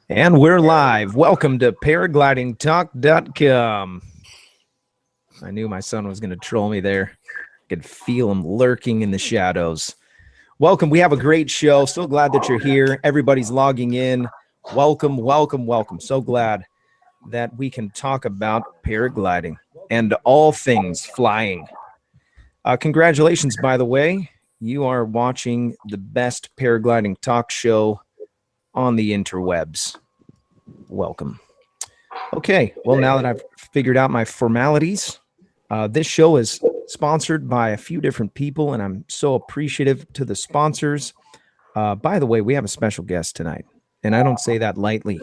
And we're live. Welcome to paraglidingtalk.com. I knew my son was going to troll me there. I could feel him lurking in the shadows. Welcome. We have a great show. So glad that you're here. Everybody's logging in. Welcome, welcome, welcome. So glad that we can talk about paragliding and all things flying. Congratulations, by the way. You are watching the best paragliding talk show on the interwebs. Welcome. Okay, well, now that I've figured out my formalities, this show is sponsored by a few different people, and I'm so appreciative to the sponsors. By the way, we have a special guest tonight, and I don't say that lightly.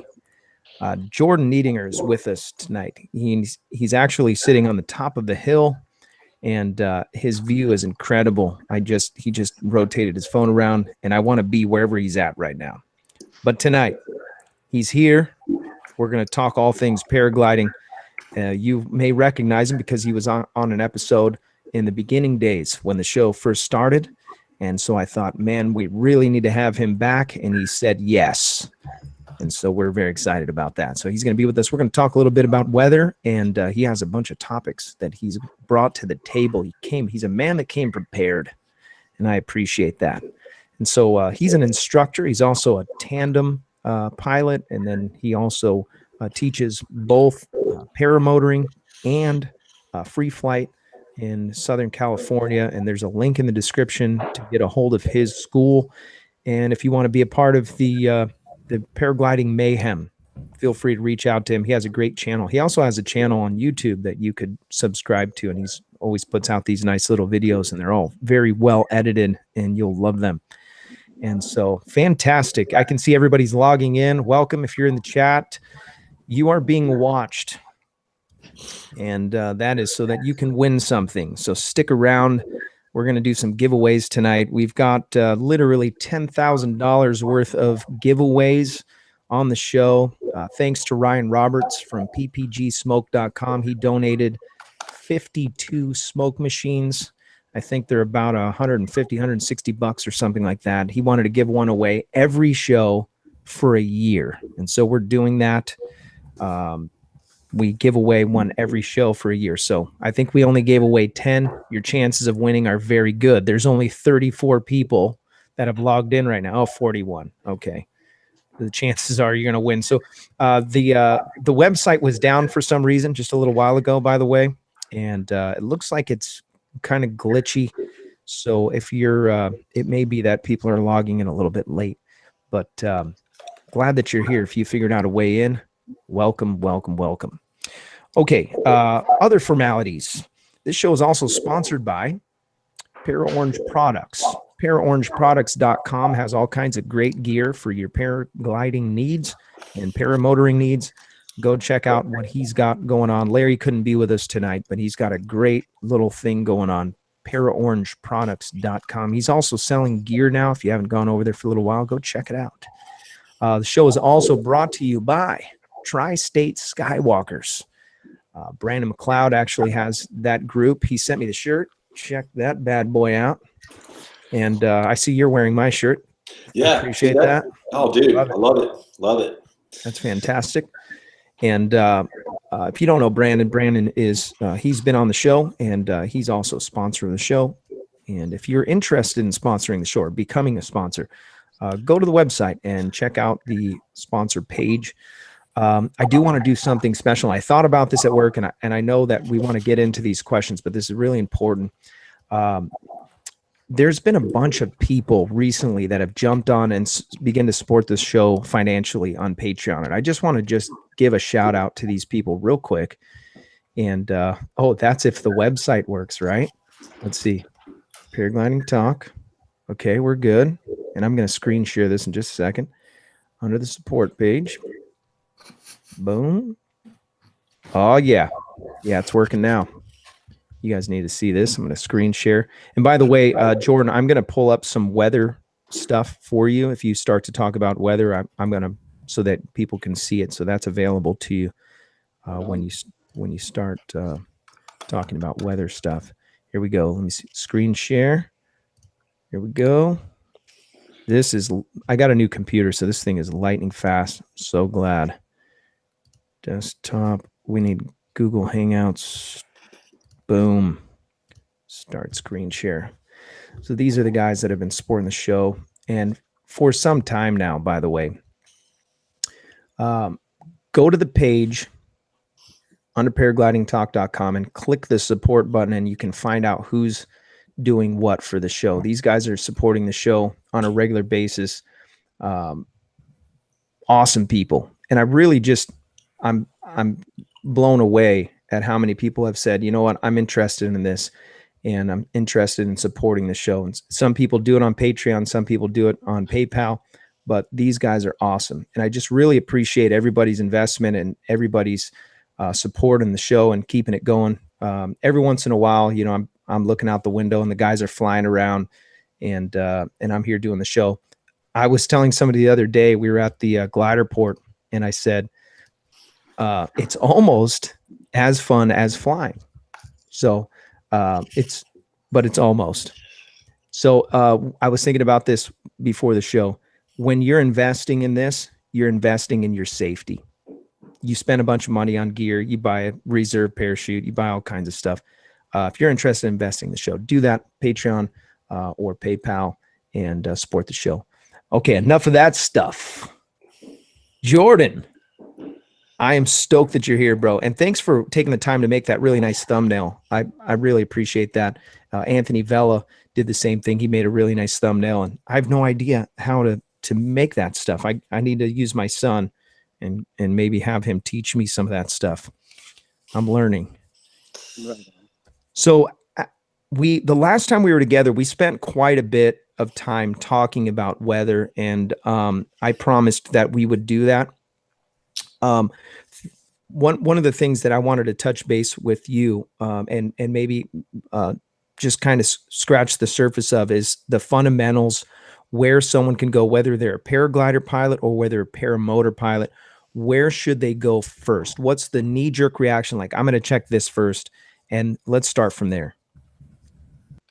Jordan Neidinger is with us tonight. He's actually sitting on the top of the hill, and his view is incredible. He just rotated his phone around, and I want to be wherever he's at right now. But tonight, he's here. We're going to talk all things paragliding. You may recognize him because he was on an episode in the beginning days when the show first started. And so I thought, man, we really need to have him back. And he said yes. And so we're very excited about that. So he's going to be with us. We're going to talk a little bit about weather. And he has a bunch of topics that he's brought to the table. He's a man that came prepared. And I appreciate that. And so he's an instructor. He's also a tandem pilot, and then he also teaches both paramotoring and free flight in Southern California. And there's a link in the description to get a hold of his school. And if you want to be a part of the paragliding mayhem, feel free to reach out to him. He has a great channel. He also has a channel on YouTube that you could subscribe to, and he's always puts out these nice little videos, and they're all very well edited, and you'll love them. And so fantastic. I can see everybody's logging in. Welcome. If you're in the chat, you are being watched. And that is so that you can win something. So stick around. We're going to do some giveaways tonight. We've got literally $10,000 worth of giveaways on the show. Thanks to Ryan Roberts from PPG-Smoke.com. He donated 52 smoke machines. I think they're about $150, $160 or something like that. He wanted to give one away every show for a year. And so we're doing that. We give away one every show for a year. So I think we only gave away 10. Your chances of winning are very good. There's only 34 people that have logged in right now. Oh, 41. Okay. The chances are you're going to win. So the website was down for some reason just a little while ago, by the way. And it looks like it's kind of glitchy. So if you're, it may be that people are logging in a little bit late, but glad that you're here. If you figured out a way in, welcome, welcome, welcome. Okay. Other formalities. This show is also sponsored by Para-Orange Products. ParaOrangeProducts.com has all kinds of great gear for your paragliding needs and paramotoring needs. Go check out what he's got going on. Larry couldn't be with us tonight, but he's got a great little thing going on. ParaOrangeProducts.com. He's also selling gear now. If you haven't gone over there for a little while, go check it out. The show is also brought to you by Tri-State Skywalkers. Brandon McLeod actually has that group. He sent me the shirt. Check that bad boy out. And I see you're wearing my shirt. Yeah. Appreciate that. Oh, dude. I love it. Love it. That's fantastic. And if you don't know Brandon is he's been on the show, and he's also a sponsor of the show. And if you're interested in sponsoring the show or becoming a sponsor, go to the website and check out the sponsor page. I do want to do something special. I thought about this at work, and I know that we want to get into these questions, but this is really important. There's been a bunch of people recently that have jumped on and begin to support this show financially on Patreon. And I just want to give a shout out to these people real quick. And, oh, that's if the website works, right? Let's see. Paragliding Talk. Okay, we're good. And I'm going to screen share this in just a second. Under the support page. Boom. Oh, yeah. Yeah, it's working now. You guys need to see this. I'm going to screen share. And by the way, Jordan, I'm going to pull up some weather stuff for you. If you start to talk about weather, I'm going to, so that people can see it. So that's available to you when you start talking about weather stuff. Here we go. Let me see. Screen share. Here we go. I got a new computer, so this thing is lightning fast. So glad. Desktop, we need Google Hangouts. Boom. Start screen share. So these are the guys that have been supporting the show, and for some time now, by the way. Go to the page under paraglidingtalk.com and click the support button, and you can find out who's doing what for the show. These guys are supporting the show on a regular basis. Awesome people. And I really I'm blown away at how many people have said, you know what, I'm interested in this and I'm interested in supporting the show. And some people do it on Patreon, some people do it on PayPal, but these guys are awesome. And I just really appreciate everybody's investment and everybody's support in the show and keeping it going. Every once in a while, you know, I'm looking out the window and the guys are flying around and I'm here doing the show. I was telling somebody the other day, we were at the glider port, and I said, it's almost as fun as flying. So it's almost. So I was thinking about this before the show. When you're investing in this, you're investing in your safety. You spend a bunch of money on gear, you buy a reserve parachute, you buy all kinds of stuff. If you're interested in investing in the show, do that, Patreon or PayPal, and support the show. Okay, enough of that stuff. Jordan, I am stoked that you're here, bro. And thanks for taking the time to make that really nice thumbnail. I really appreciate that. Anthony Vella did the same thing. He made a really nice thumbnail, and I have no idea how to make that stuff. I need to use my son and maybe have him teach me some of that stuff. I'm learning. Right. So the last time we were together, we spent quite a bit of time talking about weather, and I promised that we would do that. One of the things that I wanted to touch base with you and maybe just kind of scratch the surface of is the fundamentals, where someone can go, whether they're a paraglider pilot or whether a paramotor pilot. Where should they go first? What's the knee-jerk reaction like? I'm going to check this first, and let's start from there.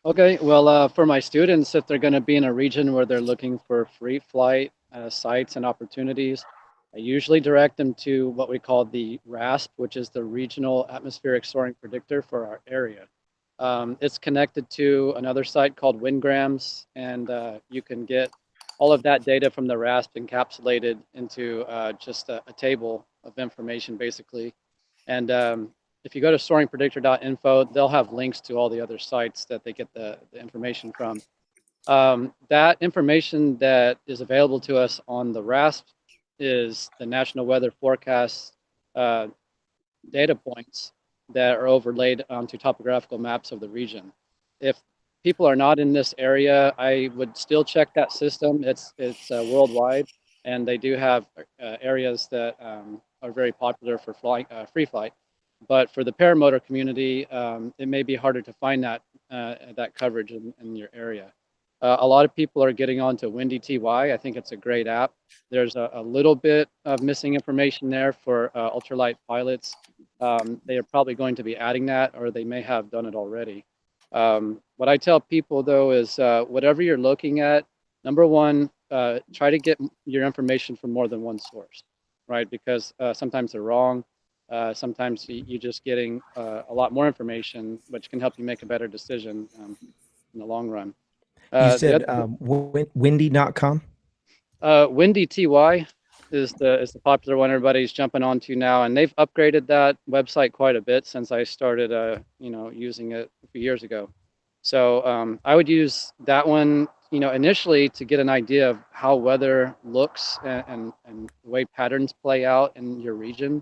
Okay, well, for my students, if they're going to be in a region where they're looking for free flight sites and opportunities, I usually direct them to what we call the RASP, which is the Regional Atmospheric Soaring Predictor for our area. It's connected to another site called Windgrams, and you can get all of that data from the RASP encapsulated into just a table of information, basically. And if you go to soaringpredictor.info, they'll have links to all the other sites that they get the information from. That information that is available to us on the RASP is the National Weather Forecast data points that are overlaid onto topographical maps of the region. If people are not in this area, I would still check that system. It's worldwide, and they do have areas that are very popular for flying free flight. But for the paramotor community, it may be harder to find that coverage in your area. A lot of people are getting onto Windy TY. I think it's a great app. There's a little bit of missing information there for ultralight pilots. They are probably going to be adding that, or they may have done it already. What I tell people, though, is whatever you're looking at, number one, try to get your information from more than one source, right? Because sometimes they're wrong. Sometimes you're just getting a lot more information, which can help you make a better decision in the long run. You said windy.com? Windy TY is the popular one everybody's jumping onto now, and they've upgraded that website quite a bit since I started using it a few years ago. So I would use that one initially to get an idea of how weather looks and the way patterns play out in your region.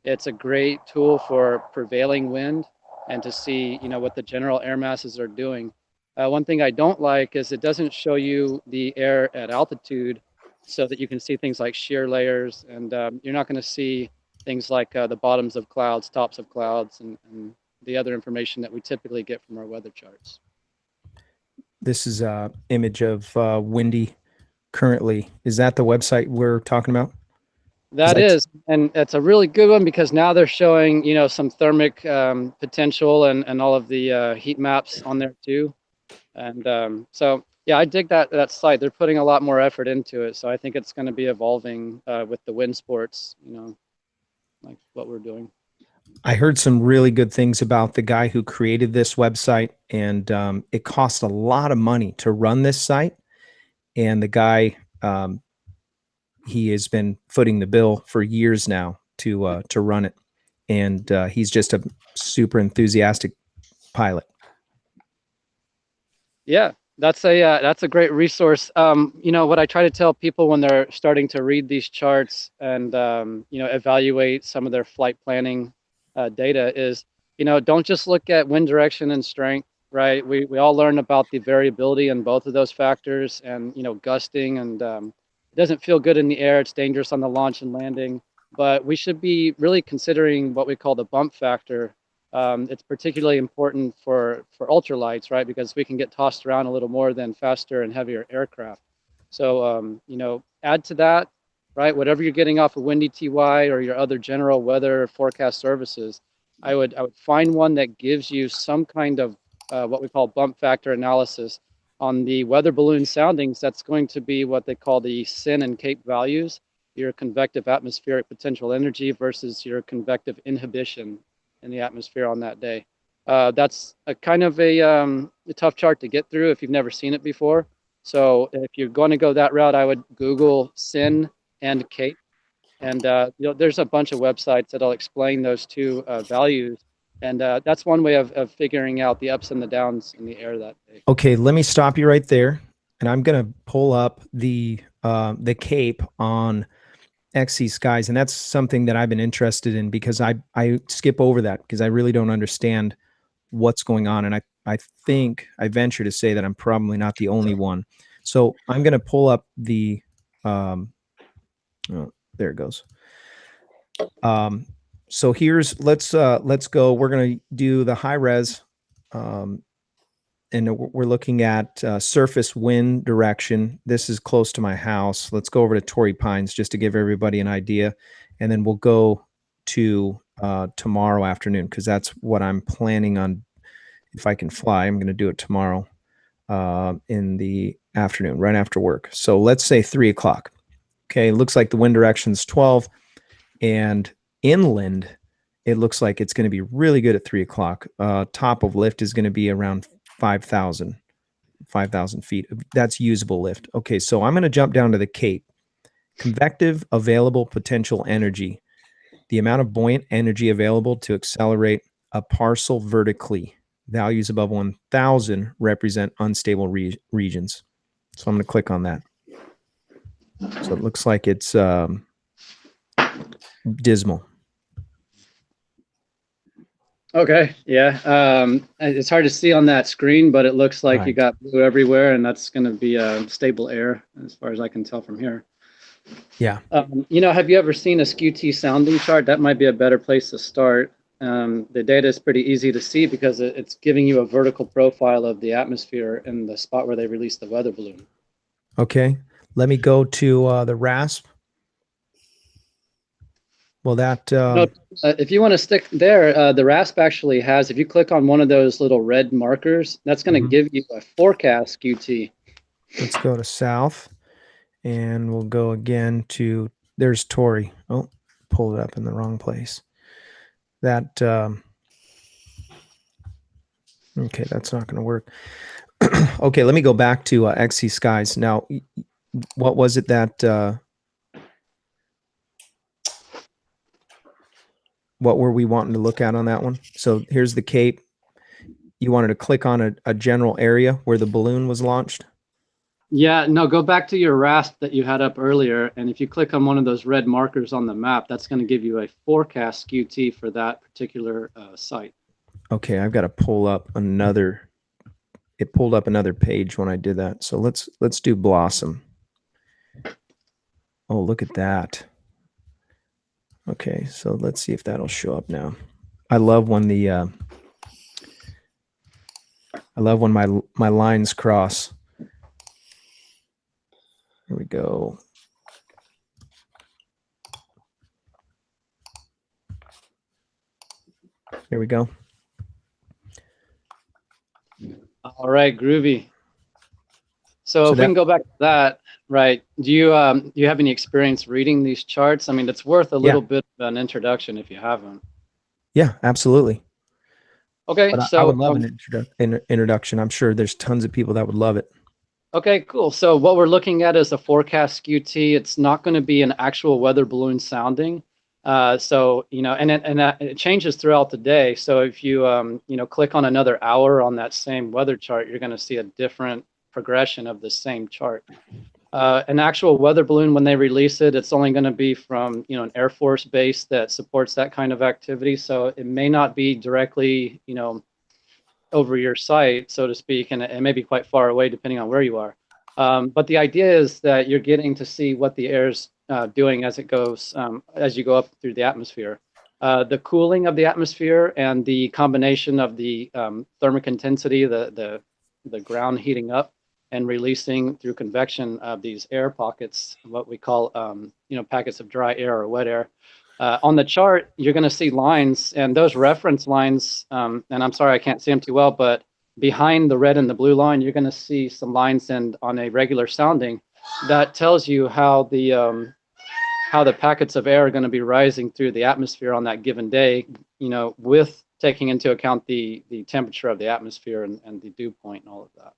It's a great tool for prevailing wind and to see what the general air masses are doing. One thing I don't like is it doesn't show you the air at altitude so that you can see things like shear layers, and you're not going to see things like the bottoms of clouds, tops of clouds, and the other information that we typically get from our weather charts. This is an image of Windy currently. Is that the website we're talking about? That is, and it's a really good one because now they're showing some thermic potential and all of the heat maps on there too. And so Yeah, I dig that site. They're putting a lot more effort into it, so I think it's going to be evolving with the wind sports. Like what we're doing. I heard some really good things about the guy who created this website, and it cost a lot of money to run this site. And the guy, he has been footing the bill for years now to run it, and he's just a super enthusiastic pilot. Yeah, that's a great resource. What I try to tell people when they're starting to read these charts and evaluate some of their flight planning data is, don't just look at wind direction and strength, right? We all learn about the variability in both of those factors, and gusting, and it doesn't feel good in the air. It's dangerous on the launch and landing, but we should be really considering what we call the bump factor. It's particularly important for ultralights, right? Because we can get tossed around a little more than faster and heavier aircraft. So, add to that, right? Whatever you're getting off of Windy TY or your other general weather forecast services, I would find one that gives you some kind of what we call bump factor analysis on the weather balloon soundings. That's going to be what they call the SIN and CAPE values, your convective atmospheric potential energy versus your convective inhibition in the atmosphere on that day. That's a kind of a tough chart to get through if you've never seen it before. So if you're going to go that route, I would Google SIN and CAPE. And there's a bunch of websites that'll explain those two values. And that's one way of figuring out the ups and the downs in the air that day. Okay, let me stop you right there, and I'm going to pull up the CAPE on XC Skies, and that's something that I've been interested in because I skip over that because I really don't understand what's going on, and I think I venture to say that I'm probably not the only one. So I'm going to pull up the oh, there it goes. So here's let's go. We're going to do the high res, and we're looking at surface wind direction. This is close to my house. Let's go over to Torrey Pines just to give everybody an idea, and then we'll go to tomorrow afternoon because that's what I'm planning on. If I can fly, I'm going to do it tomorrow in the afternoon, right after work. So let's say 3 o'clock. Okay, looks like the wind direction is 12, and inland, it looks like it's going to be really good at 3 o'clock. Top of lift is going to be around 5,000 feet. That's usable lift. Okay, so I'm going to jump down to the CAPE. Convective available potential energy. The amount of buoyant energy available to accelerate a parcel vertically. Values above 1,000 represent unstable regions. So I'm going to click on that. So it looks like it's dismal. Okay, yeah. It's hard to see on that screen, but it looks like you got blue everywhere, and that's going to be stable air as far as I can tell from here. Yeah. Have you ever seen a SKUT sounding chart? That might be a better place to start. The data is pretty easy to see because it's giving you a vertical profile of the atmosphere in the spot where they released the weather balloon. Okay, let me go to the RASP. Well, that if you want to stick there, the RASP actually has, if you click on one of those little red markers, that's going to give you a forecast QT. Let's go to south, and we'll go again to, there's Torrey. Oh, pulled it up in the wrong place. That, okay, that's not going to work. Okay, let me go back to XC Skies. Now, what was it that, what were we wanting to look at on that one? So here's the CAPE. You wanted to click on a general area where the balloon was launched? Yeah, no, go back to your RASP that you had up earlier. And if you click on one of those red markers on the map, that's going to give you a forecast QT for that particular site. Okay, I've got to pull up another. It pulled up another page when I did that. So let's do Blossom. Oh, look at that. Okay, so let's see if that'll show up now. I love when the my lines cross. Here we go. Here we go. All right, groovy. So if we can go back to that, right? Do you have any experience reading these charts? I mean, it's worth a little bit of an introduction if you haven't. Yeah, absolutely. Okay, but so I would love an introduction. I'm sure there's tons of people that would love it. Okay, cool. So what we're looking at is a forecast QT. It's not going to be an actual weather balloon sounding. So, you know, and it changes throughout the day. So if you, you know, click on another hour on that same weather chart, you're going to see a different progression of the same chart. An actual weather balloon, when they release it, it's only going to be from, you know, an Air Force base that supports that kind of activity. So it may not be directly, you know, over your site, so to speak, and it may be quite far away depending on where you are. But the idea is that you're getting to see what the air's doing as it goes, as you go up through the atmosphere. The cooling of the atmosphere and the combination of the thermic intensity, the ground heating up and releasing through convection of these air pockets, what we call, you know, packets of dry air or wet air. On the chart, you're going to see lines, and those reference lines, and I'm sorry I can't see them too well, but behind the red and the blue line, you're going to see some lines, and on a regular sounding, that tells you how the packets of air are going to be rising through the atmosphere on that given day, you know, with taking into account the temperature of the atmosphere and the dew point and all of that.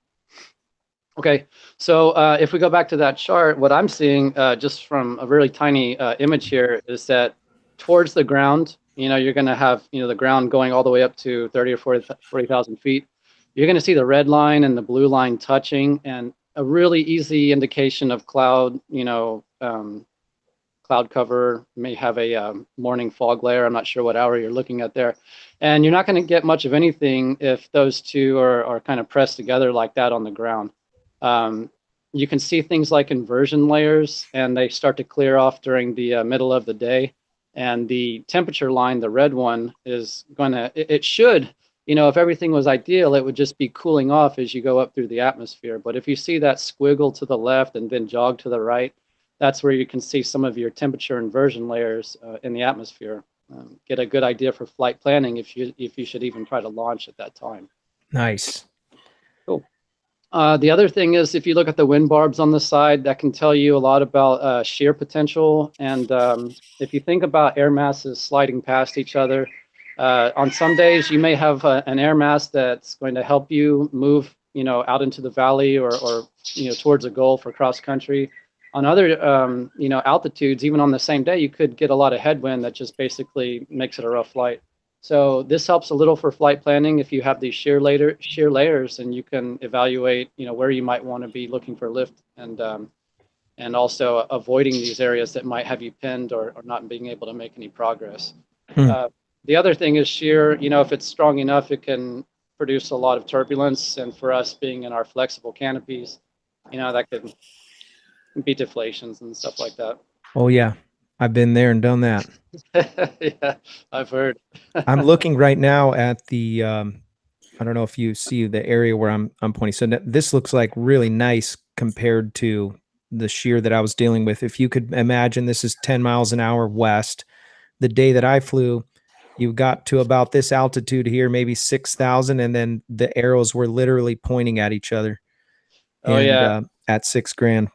Okay, so if we go back to that chart, what I'm seeing just from a really tiny image here is that towards the ground, you know, you're going to have, you know, the ground going all the way up to 30 or 40,000 feet. You're going to see the red line and the blue line touching, and a really easy indication of cloud, you know, cloud cover, may have a morning fog layer. I'm not sure what hour you're looking at there. And you're not going to get much of anything if those two are kind of pressed together like that on the ground. You can see things like inversion layers, and they start to clear off during the middle of the day. And the temperature line, the red one, is going to, it should, you know, if everything was ideal, it would just be cooling off as you go up through the atmosphere. But if you see that squiggle to the left and then jog to the right, that's where you can see some of your temperature inversion layers in the atmosphere. Get a good idea for flight planning if you should even try to launch at that time. Nice. Cool. The other thing is, if you look at the wind barbs on the side, that can tell you a lot about shear potential. And if you think about air masses sliding past each other, on some days you may have an air mass that's going to help you move, you know, out into the valley or you know, towards a goal for cross country. On other, you know, altitudes, even on the same day, you could get a lot of headwind that just basically makes it a rough flight. So this helps a little for flight planning if you have these shear layers, and you can evaluate, you know, where you might want to be looking for lift, and also avoiding these areas that might have you pinned or not being able to make any progress. The other thing is shear. You know, if it's strong enough, it can produce a lot of turbulence, and for us being in our flexible canopies, you know, that could be deflations and stuff like that. Oh yeah, I've been there and done that. Yeah, I've heard. I'm looking right now at the I don't know if you see the area where I'm pointing. So this looks like really nice compared to the shear that I was dealing with. If you could imagine, this is 10 miles an hour west. The day that I flew, you got to about this altitude here, maybe 6,000, and then the arrows were literally pointing at each other. Oh, and, yeah. At 6 grand.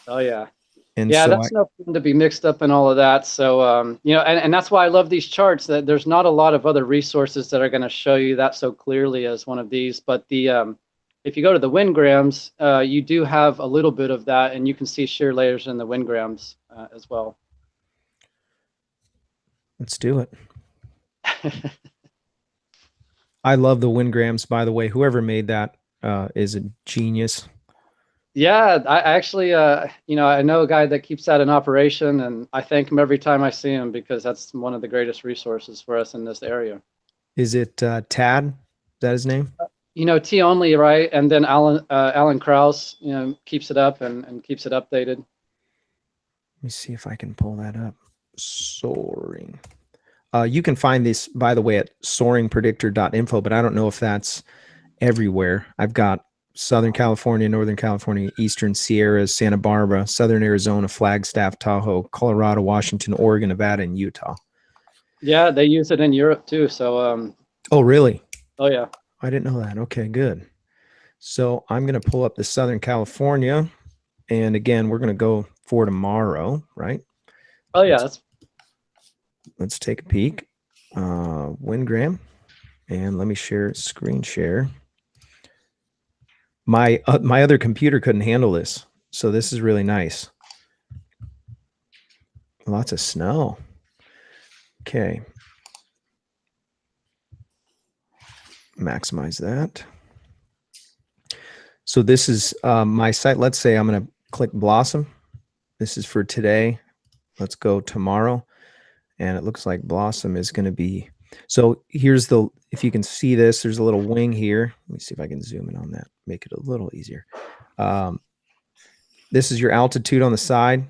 Oh yeah. And yeah, so that's no fun to be mixed up in all of that. So, you know, and that's why I love these charts, that there's not a lot of other resources that are going to show you that so clearly as one of these. But the if you go to the wind grams, you do have a little bit of that, and you can see shear layers in the wind grams as well. Let's do it. I love the wind grams, by the way. Whoever made that is a genius. Yeah, I actually, you know, I know a guy that keeps that in operation, and I thank him every time I see him, because that's one of the greatest resources for us in this area. Is it Tad? Is that his name? You know, T only, right? And then Alan Krause, you know, keeps it up and keeps it updated. Let me see if I can pull that up. Soaring. You can find this, by the way, at soaringpredictor.info, but I don't know if that's everywhere. I've got Southern California, Northern California, Eastern Sierras, Santa Barbara, Southern Arizona, Flagstaff, Tahoe, Colorado, Washington, Oregon, Nevada, and Utah. Yeah, they use it in Europe too. So. Oh, really? Oh, yeah. I didn't know that. Okay, good. So I'm going to pull up the Southern California. And again, we're going to go for tomorrow, right? Oh yeah, Let's take a peek. Wingram. And let me screen share. My other computer couldn't handle this. So this is really nice. Lots of snow. Okay. Maximize that. So this is my site. Let's say I'm going to click Blossom. This is for today. Let's go tomorrow. And it looks like Blossom is going to be. So here's if you can see this, there's a little wing here. Let me see if I can zoom in on that, make it a little easier. This is your altitude on the side.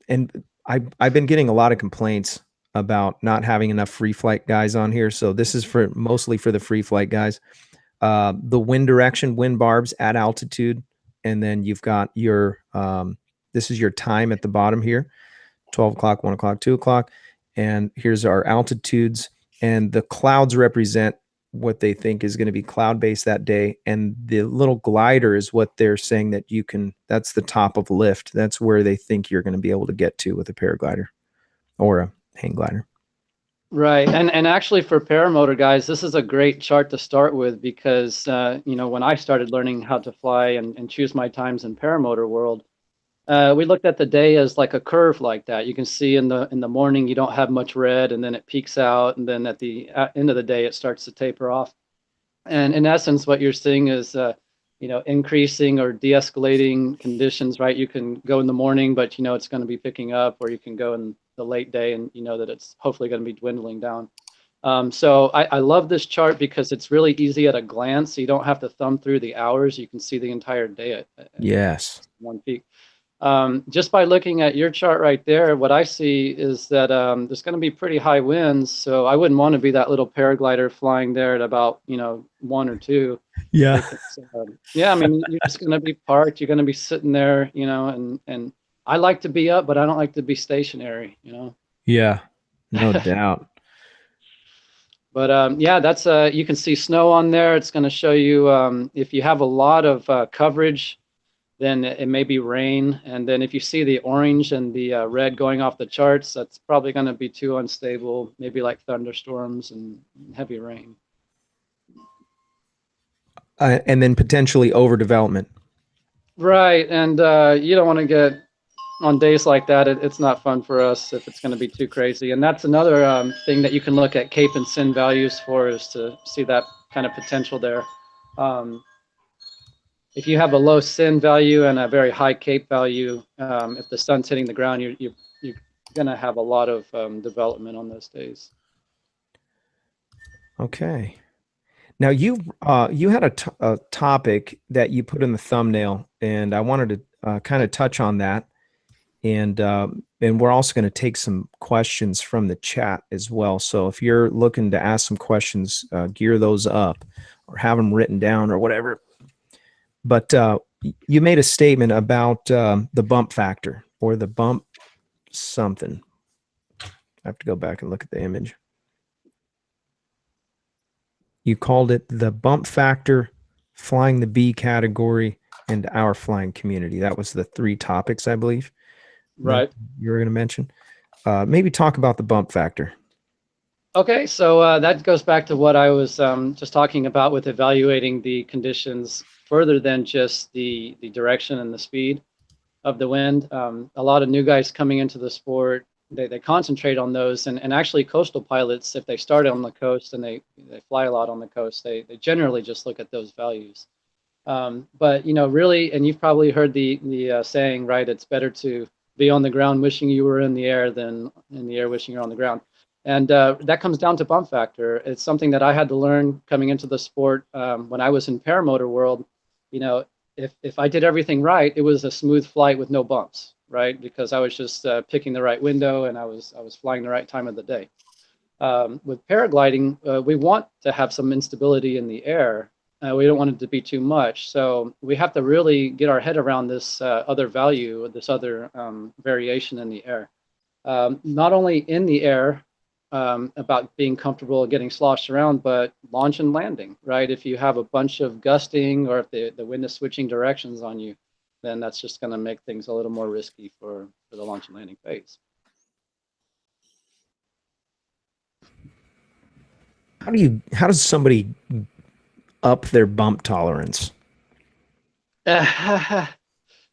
And I've been getting a lot of complaints about not having enough free flight guys on here. So this is mostly for the free flight guys. The wind direction, wind barbs at altitude. And then you've got your, this is your time at the bottom here, 12 o'clock, 1 o'clock, 2 o'clock. And here's our altitudes. And the clouds represent what they think is going to be cloud-based that day. And the little glider is what they're saying that you can, that's the top of lift. That's where they think you're going to be able to get to with a paraglider or a hang glider. right. And actually for paramotor guys, this is a great chart to start with because, you know, when I started learning how to fly and choose my times in paramotor world, we looked at the day as like a curve like that. You can see in the morning you don't have much red, and then it peaks out, and then at the end of the day it starts to taper off. And in essence, what you're seeing is you know, increasing or de-escalating conditions. Right? You can go in the morning, but you know it's going to be picking up, or you can go in the late day, and you know that it's hopefully going to be dwindling down. So I love this chart because it's really easy at a glance. So you don't have to thumb through the hours. You can see the entire day at Yes. one peak. Just by looking at your chart right there, what I see is that there's going to be pretty high winds. So I wouldn't want to be that little paraglider flying there at about, you know, 1 or 2. Yeah. Yeah, I mean, you're just going to be parked. You're going to be sitting there, you know, and I like to be up, but I don't like to be stationary, you know. Yeah, no doubt. But yeah, that's you can see snow on there. It's going to show you if you have a lot of coverage, then it may be rain. And then if you see the orange and the red going off the charts, that's probably going to be too unstable, maybe like thunderstorms and heavy rain. And then potentially overdevelopment. Right. And you don't want to get on days like that. It's not fun for us if it's going to be too crazy. And that's another thing that you can look at CAPE and SIN values for, is to see that kind of potential there. If you have a low SIN value and a very high CAPE value, if the sun's hitting the ground, you're going to have a lot of development on those days. Okay. Now you had a topic that you put in the thumbnail, and I wanted to kind of touch on that, and we're also going to take some questions from the chat as well. So if you're looking to ask some questions, gear those up or have them written down or whatever. But you made a statement about the bump factor, or the bump something. I have to go back and look at the image. You called it the bump factor, flying the B category, and our flying community. That was the 3 topics, I believe. Right. You were going to mention. Maybe talk about the bump factor. Okay, so that goes back to what I was just talking about with evaluating the conditions further than just the direction and the speed of the wind. A lot of new guys coming into the sport, they concentrate on those, and actually coastal pilots, if they start on the coast and they fly a lot on the coast, they generally just look at those values. But you know, really, and you've probably heard the saying, right? It's better to be on the ground wishing you were in the air than in the air wishing you're on the ground. And that comes down to bump factor. It's something that I had to learn coming into the sport when I was in paramotor world. You know, if I did everything right, it was a smooth flight with no bumps, right? Because I was just picking the right window, and I was flying the right time of the day. With paragliding, we want to have some instability in the air. We don't want it to be too much. So we have to really get our head around this other value, this other variation in the air. Not only in the air, about being comfortable getting sloshed around, but launch and landing, right? If you have a bunch of gusting or if the wind is switching directions on you, then that's just going to make things a little more risky for the launch and landing phase. How does somebody up their bump tolerance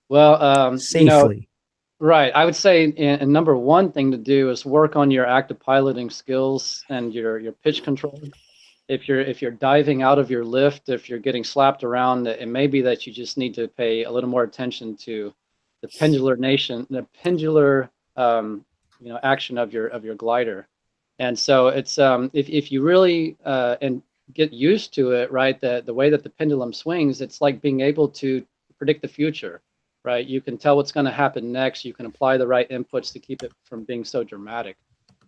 Well, safely? right. I would say and number one thing to do is work on your active piloting skills and your pitch control. If you're diving out of your lift, if you're getting slapped around, it may be that you just need to pay a little more attention to the pendular action of your glider. And so it's if you really and get used to it, right? The way that the pendulum swings, it's like being able to predict the future, right? You can tell what's going to happen next. You can apply the right inputs to keep it from being so dramatic.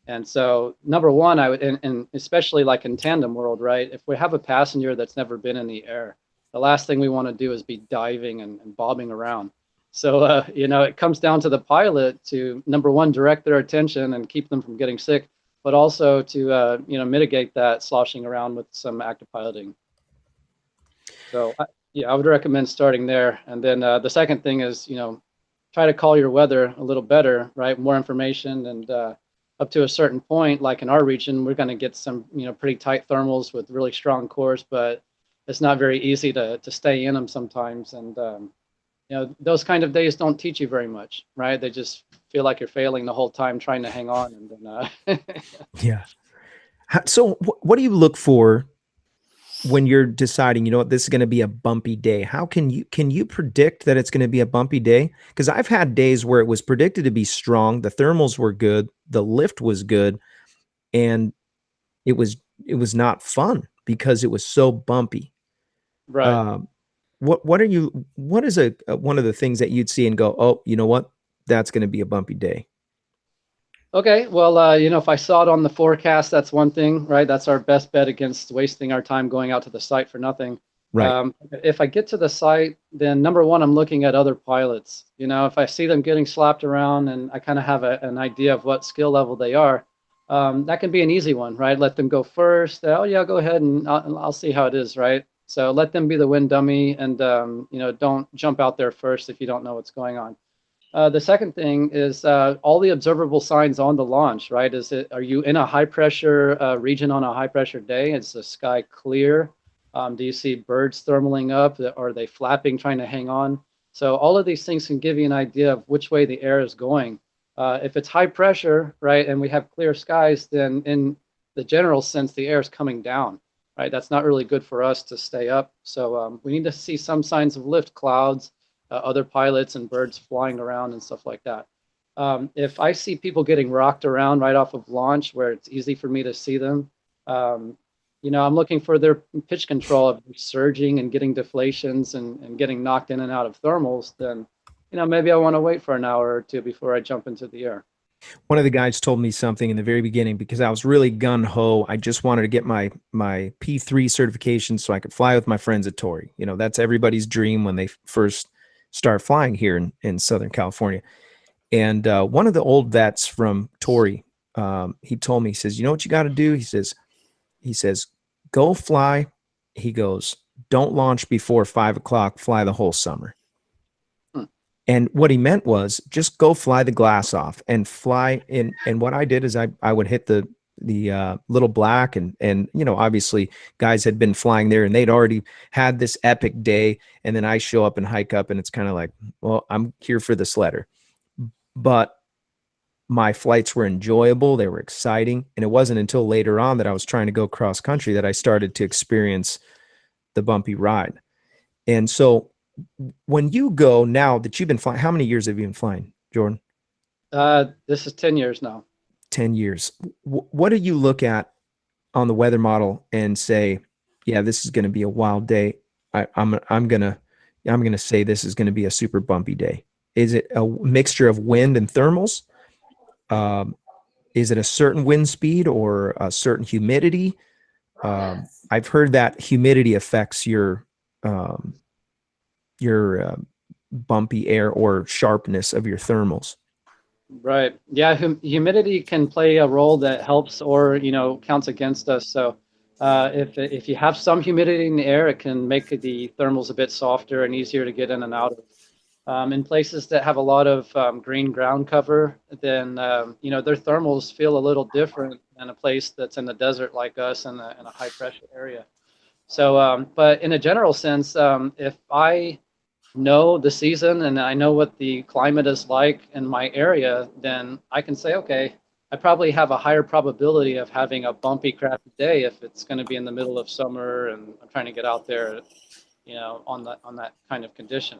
And so number one, I would, and especially like in tandem world, right? If we have a passenger that's never been in the air, the last thing we want to do is be diving and bobbing around. So, it comes down to the pilot to number one, direct their attention and keep them from getting sick, but also to, mitigate that sloshing around with some active piloting. So I would recommend starting there. And then the second thing is, try to call your weather a little better, right? More information and, up to a certain point, like in our region, we're going to get some, pretty tight thermals with really strong cores, but it's not very easy to stay in them sometimes. And, those kind of days don't teach you very much, right? They just feel like you're failing the whole time trying to hang on. And then, Yeah. So what do you look for when you're deciding, this is going to be a bumpy day? How can you predict that it's going to be a bumpy day? Because I've had days where it was predicted to be strong, the thermals were good, the lift was good, and it was not fun because it was so bumpy. right. What is one of the things that you'd see and go, oh, you know what, that's going to be a bumpy day? Okay, well, if I saw it on the forecast, that's one thing, right? That's our best bet against wasting our time going out to the site for nothing. Right. If I get to the site, then number one, I'm looking at other pilots. If I see them getting slapped around and I kind of have an idea of what skill level they are, that can be an easy one, right? Let them go first. Oh yeah, go ahead and I'll see how it is, right? So let them be the wind dummy and, don't jump out there first if you don't know what's going on. The second thing is all the observable signs on the launch, right? Are you in a high pressure region on a high pressure day? Is the sky clear? Do you see birds thermaling up? Are they flapping, trying to hang on? So all of these things can give you an idea of which way the air is going. If it's high pressure, right, and we have clear skies, then in the general sense, the air is coming down, right? That's not really good for us to stay up. So we need to see some signs of lift clouds, other pilots and birds flying around and stuff like that. If I see people getting rocked around right off of launch where it's easy for me to see them, I'm looking for their pitch control of surging and getting deflations and getting knocked in and out of thermals, then, maybe I want to wait for an hour or two before I jump into the air. One of the guys told me something in the very beginning because I was really gung-ho. I just wanted to get my P3 certification so I could fly with my friends at Torrey. That's everybody's dream when they first start flying here in Southern California. And one of the old vets from Torrey, he told me, he says, you know what you got to do? He says, go fly. He goes, don't launch before 5 o'clock, fly the whole summer. And what he meant was just go fly the glass off and fly in. And what I did is I would hit the little black and obviously guys had been flying there and they'd already had this epic day. And then I show up and hike up and it's kind of like, well, I'm here for the sledder. But my flights were enjoyable. They were exciting. And it wasn't until later on that I was trying to go cross country that I started to experience the bumpy ride. And so when you go now that you've been flying, how many years have you been flying, Jordan? This is 10 years now. 10 years. What do you look at on the weather model and say, yeah, this is going to be a wild day. I'm going to say this is going to be a super bumpy day. Is it a mixture of wind and thermals? Is it a certain wind speed or a certain humidity? I've heard that humidity affects your bumpy air or sharpness of your thermals. Right. Yeah, humidity can play a role that helps or, counts against us. So if you have some humidity in the air, it can make the thermals a bit softer and easier to get in and out of. In places that have a lot of green ground cover, then their thermals feel a little different than a place that's in the desert like us in a high pressure area. So, but in a general sense, if I know the season and I know what the climate is like in my area, then I can say, okay, I probably have a higher probability of having a bumpy, crappy day if it's going to be in the middle of summer and I'm trying to get out there, on that kind of condition.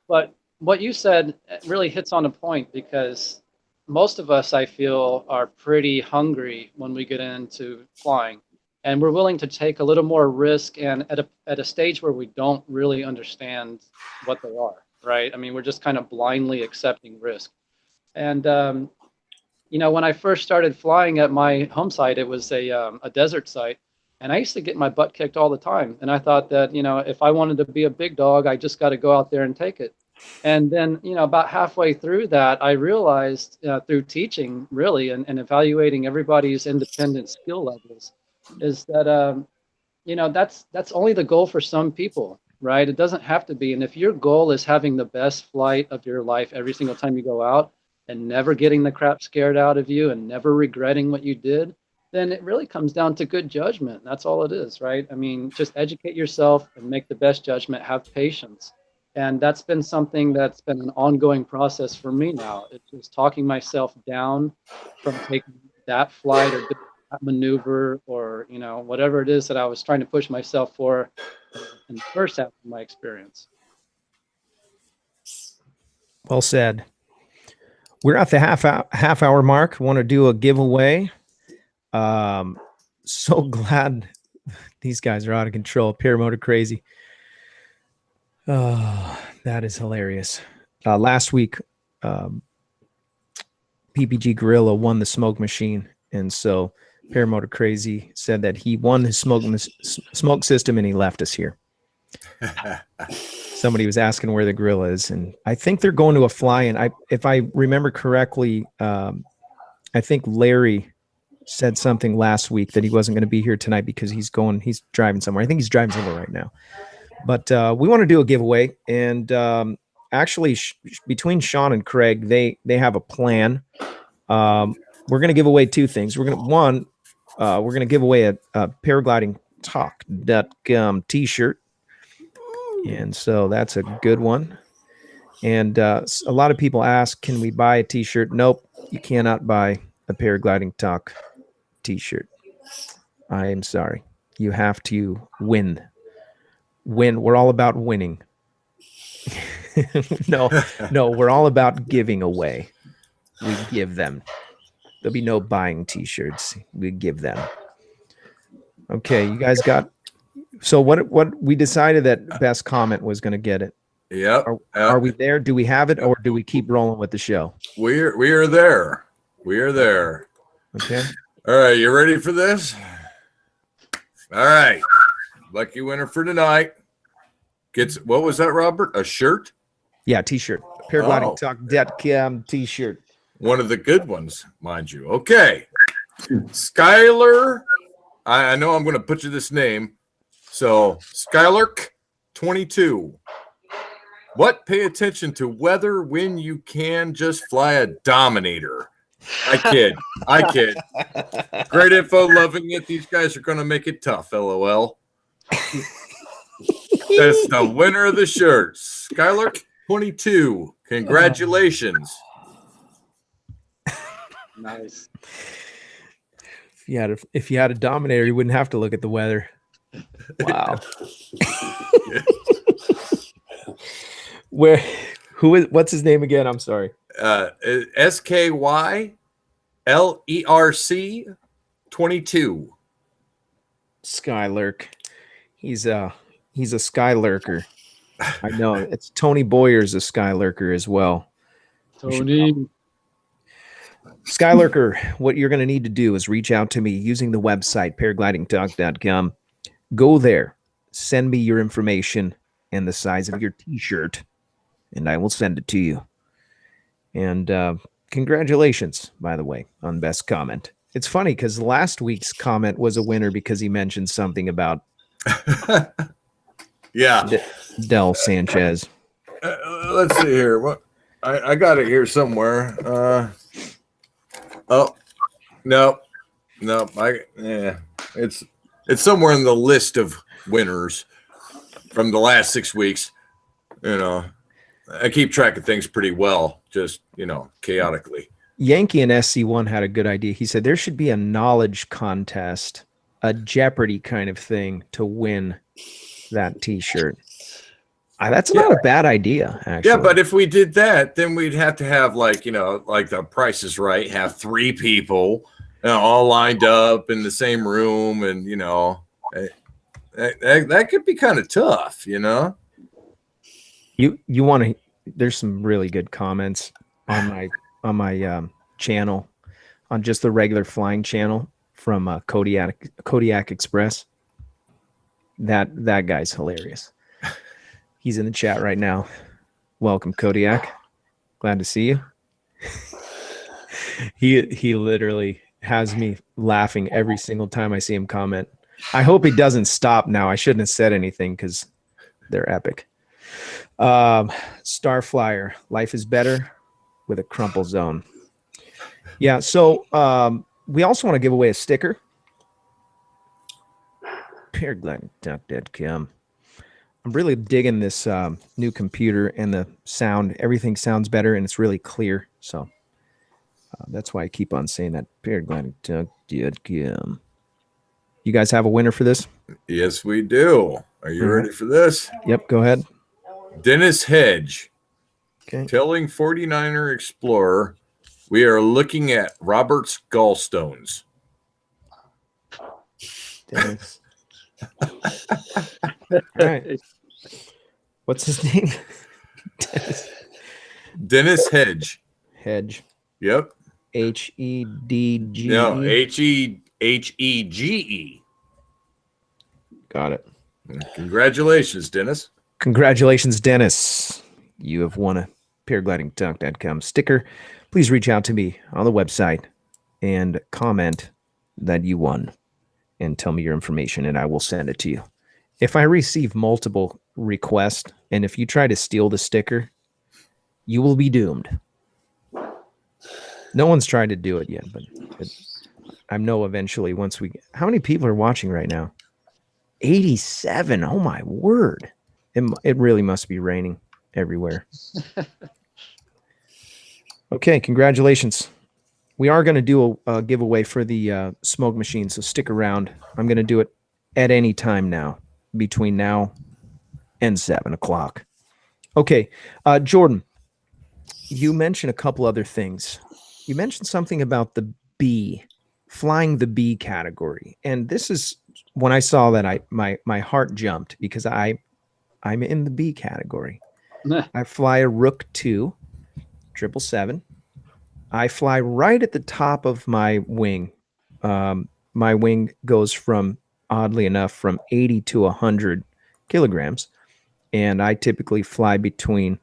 But what you said really hits on a point because most of us, I feel, are pretty hungry when we get into flying, and we're willing to take a little more risk and at a stage where we don't really understand what they are, right? I mean, we're just kind of blindly accepting risk. And when I first started flying at my home site, it was a desert site, and I used to get my butt kicked all the time. And I thought that if I wanted to be a big dog, I just got to go out there and take it. And then about halfway through that, I realized through teaching really and evaluating everybody's independent skill levels, is that that's only the goal for some people, right? It doesn't have to be. And if your goal is having the best flight of your life every single time you go out and never getting the crap scared out of you and never regretting what you did, then it really comes down to good judgment. That's all it is, right? I mean, just educate yourself and make the best judgment, have patience. And that's been something that's been an ongoing process for me now. It's just talking myself down from taking that flight or that maneuver or, whatever it is that I was trying to push myself for in the first half of my experience. Well said. We're at the half hour mark. Want to do a giveaway. So glad these guys are out of control. Paramotor crazy. Oh, that is hilarious. Last week, PPG Gorilla won the smoke machine, and so Paramotor crazy said that he won his smoke system and he left us here. Somebody was asking where the gorilla is, and I think they're going to a fly-in. If I remember correctly, I think Larry said something last week that he wasn't going to be here tonight because he's driving somewhere. I think he's driving somewhere right now. But we want to do a giveaway, and actually, between Sean and Craig, they have a plan. We're going to give away two things. We're going to give away a Paragliding Talk.com t-shirt. And so that's a good one. And a lot of people ask, can we buy a t-shirt? Nope, you cannot buy a Paragliding Talk t-shirt. I am sorry. You have to win. We're all about winning. No, we're all about giving away. We give them. There'll be no buying t-shirts. We give them. Okay, you guys got. So what we decided that best comment was going to get it. Yep. Are we there? Do we have it, or do we keep rolling with the show? We are there. We are there. Okay. All right, you ready for this? All right. Lucky winner for tonight gets, what was that, Robert? A shirt? Yeah, t-shirt. Paragliding Talk.com t-shirt. One of the good ones, mind you. Okay. Skylar, I know I'm going to butcher this name. So, Skylark 22. What? Pay attention to weather when you can just fly a Dominator. I kid. Great info, loving it. These guys are going to make it tough, LOL. That's the winner of the shirts. Skylark 22. Congratulations. Nice. If you had a Dominator, you wouldn't have to look at the weather. Wow. What's his name again? I'm sorry. SKYLERC 22. Skylurk. He's a Skylurker. I know. It's Tony Boyer's a Skylurker as well. Tony. Skylurker, what you're going to need to do is reach out to me using the website paraglidingtalk.com. Go there, send me your information and the size of your t-shirt, and I will send it to you. And Congratulations, by the way, on best comment. It's funny because last week's comment was a winner because he mentioned something about Yeah. Del Sanchez. Let's see here. What I got it here somewhere. Oh no, it's somewhere in the list of winners from the last 6 weeks. You know, I keep track of things pretty well, just chaotically. Yankee and SC1 had a good idea. He said there should be a knowledge contest, a Jeopardy kind of thing to win that T-shirt. That's not a bad idea, actually. Yeah, but if we did that, then we'd have to have like the Price is Right, have 3 people all lined up in the same room, and that could be kind of tough, You want to? There's some really good comments on my channel, on just the regular flying channel from Kodiak Express. That guy's hilarious. He's in the chat right now. Welcome, Kodiak. Glad to see you. He literally has me laughing every single time I see him comment. I hope he doesn't stop now. I shouldn't have said anything because they're epic. Starflyer, life is better with a crumple zone. Yeah, so we also want to give away a sticker. Paragliding.com. I'm really digging this new computer and the sound. Everything sounds better and it's really clear. So that's why I keep on saying that. Paragliding.com. You guys have a winner for this? Yes, we do. Are you ready for this? Yep, go ahead. Dennis Hedge. Okay. Telling 49er Explorer, we are looking at Robert's gallstones. Dennis. All right. What's his name? Dennis Hedge. Hedge. Yep. Hedge. No, Hegge. Got it. Congratulations, Dennis. Congratulations, Dennis. You have won a paraglidingtalk.com sticker. Please reach out to me on the website and comment that you won and tell me your information, and I will send it to you. If I receive multiple requests, and if you try to steal the sticker, you will be doomed. No one's tried to do it yet, but I know eventually once we... How many people are watching right now? 87. Oh, my word. It really must be raining everywhere. Okay, congratulations. We are going to do a giveaway for the smoke machine, so stick around. I'm going to do it at any time now, between now and 7 o'clock. Okay, Jordan, you mentioned a couple other things. You mentioned something about the B, flying the B category. And this is when I saw that my heart jumped because I'm in the B category. I fly a Rook 2, 777. I fly right at the top of my wing. My wing goes from, oddly enough, from 80 to 100 kilograms. And I typically fly between